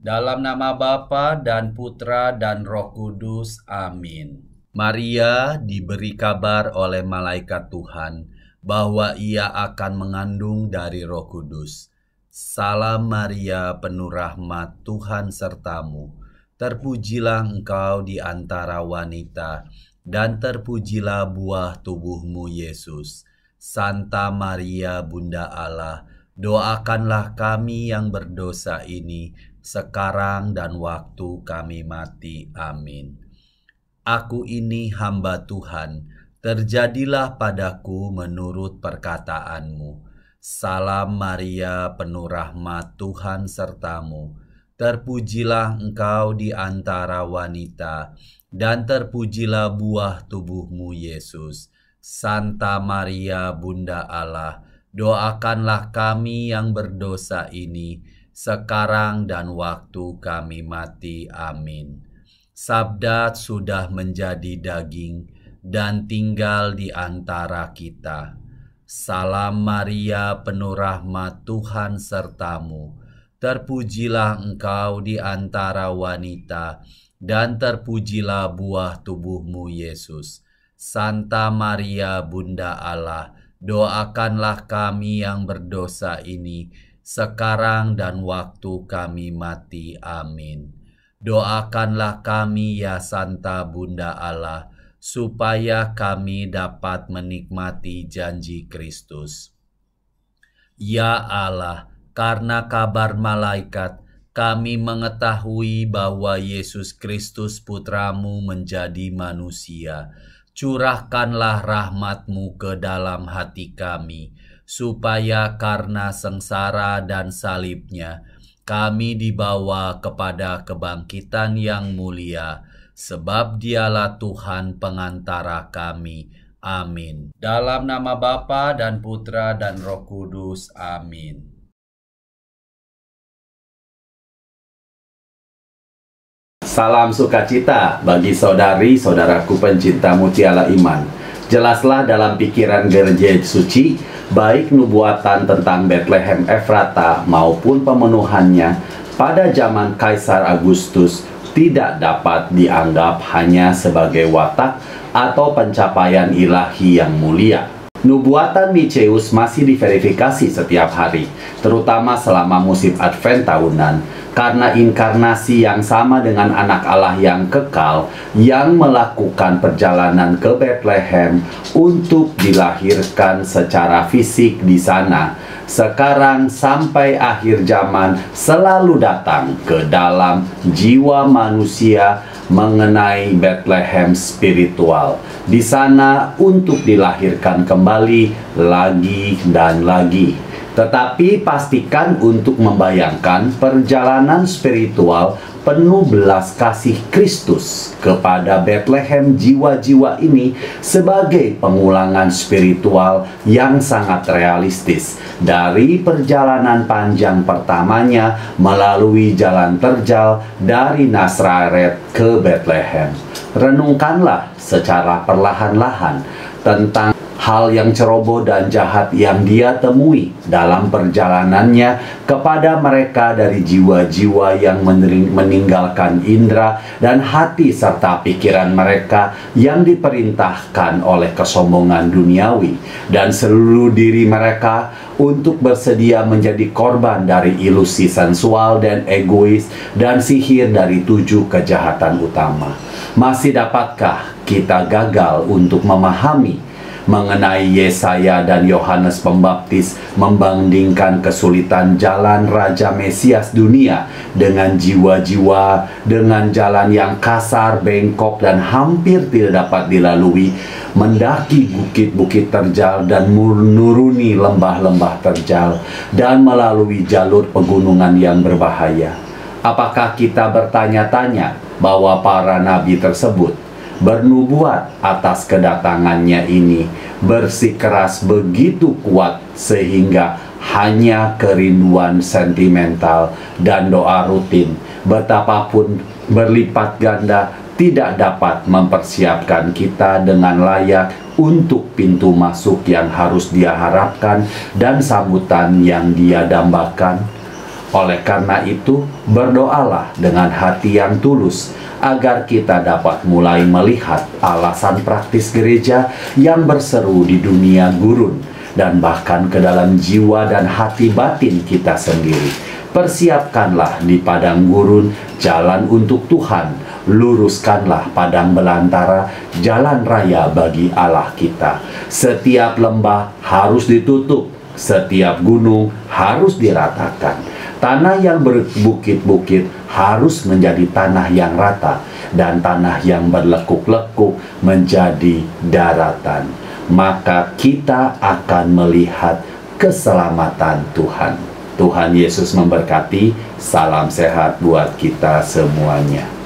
Dalam nama Bapa dan Putra dan Roh Kudus. Amin. Maria diberi kabar oleh malaikat Tuhan bahwa ia akan mengandung dari Roh Kudus. Salam Maria, penuh rahmat, Tuhan sertamu. Terpujilah engkau di antara wanita, dan terpujilah buah tubuhmu Yesus. Santa Maria, Bunda Allah, doakanlah kami yang berdosa ini, sekarang dan waktu kami mati. Amin. Aku ini hamba Tuhan, terjadilah padaku menurut perkataanmu. Salam Maria, penuh rahmat, Tuhan sertamu. Terpujilah engkau di antara wanita, dan terpujilah buah tubuhmu Yesus. Santa Maria, Bunda Allah, doakanlah kami yang berdosa ini, sekarang dan waktu kami mati. Amin. Sabda sudah menjadi daging dan tinggal di antara kita. Salam Maria, penuh rahmat, Tuhan sertamu. Terpujilah engkau di antara wanita, dan terpujilah buah tubuhmu Yesus. Santa Maria, Bunda Allah, doakanlah kami yang berdosa ini, sekarang dan waktu kami mati. Amin. Doakanlah kami ya Santa Bunda Allah, supaya kami dapat menikmati janji Kristus. Ya Allah, karena kabar malaikat, kami mengetahui bahwa Yesus Kristus Putramu menjadi manusia. Curahkanlah rahmat-Mu ke dalam hati kami, supaya karena sengsara dan salibnya, kami dibawa kepada kebangkitan yang mulia, sebab Dialah Tuhan pengantara kami. Amin. Dalam nama Bapa dan Putra dan Roh Kudus. Amin. Salam sukacita bagi saudari-saudaraku pencinta mutiara iman. Jelaslah dalam pikiran gereja suci, baik nubuatan tentang Bethlehem Efrata maupun pemenuhannya pada zaman Kaisar Agustus tidak dapat dianggap hanya sebagai watak atau pencapaian ilahi yang mulia. Nubuatan Micheus masih diverifikasi setiap hari, terutama selama musim Advent tahunan, karena inkarnasi yang sama dengan anak Allah yang kekal yang melakukan perjalanan ke Bethlehem untuk dilahirkan secara fisik di sana, sekarang sampai akhir zaman selalu datang ke dalam jiwa manusia mengenai Bethlehem spiritual. Di sana untuk dilahirkan kembali lagi dan lagi. Tetapi pastikan untuk membayangkan perjalanan spiritual penuh belas kasih Kristus kepada Bethlehem jiwa-jiwa ini sebagai pengulangan spiritual yang sangat realistis dari perjalanan panjang pertamanya melalui jalan terjal dari Nazaret ke Bethlehem. Renungkanlah secara perlahan-lahan tentang hal yang ceroboh dan jahat yang dia temui dalam perjalanannya kepada mereka dari jiwa-jiwa yang meninggalkan indera dan hati serta pikiran mereka yang diperintahkan oleh kesombongan duniawi dan seluruh diri mereka untuk bersedia menjadi korban dari ilusi sensual dan egois dan sihir dari 7 kejahatan utama. Masih dapatkah kita gagal untuk memahami mengenai Yesaya dan Yohanes Pembaptis membandingkan kesulitan jalan Raja Mesias dunia dengan jiwa-jiwa dengan jalan yang kasar, bengkok, dan hampir tidak dapat dilalui, mendaki bukit-bukit terjal dan menuruni lembah-lembah terjal, dan melalui jalur pegunungan yang berbahaya. Apakah kita bertanya-tanya bahwa para nabi tersebut bernubuat atas kedatangannya ini bersikeras begitu kuat sehingga hanya kerinduan sentimental dan doa rutin betapapun berlipat ganda tidak dapat mempersiapkan kita dengan layak untuk pintu masuk yang harus dia harapkan dan sambutan yang dia dambakan? Oleh karena itu, berdoalah dengan hati yang tulus, agar kita dapat mulai melihat alasan praktis gereja yang berseru di dunia gurun, dan bahkan ke dalam jiwa dan hati batin kita sendiri. Persiapkanlah di padang gurun jalan untuk Tuhan, luruskanlah padang belantara, jalan raya bagi Allah kita. Setiap lembah harus ditutup, setiap gunung harus diratakan. Tanah yang berbukit-bukit harus menjadi tanah yang rata, dan tanah yang berlekuk-lekuk menjadi daratan. Maka kita akan melihat keselamatan Tuhan. Tuhan Yesus memberkati. Salam sehat buat kita semuanya.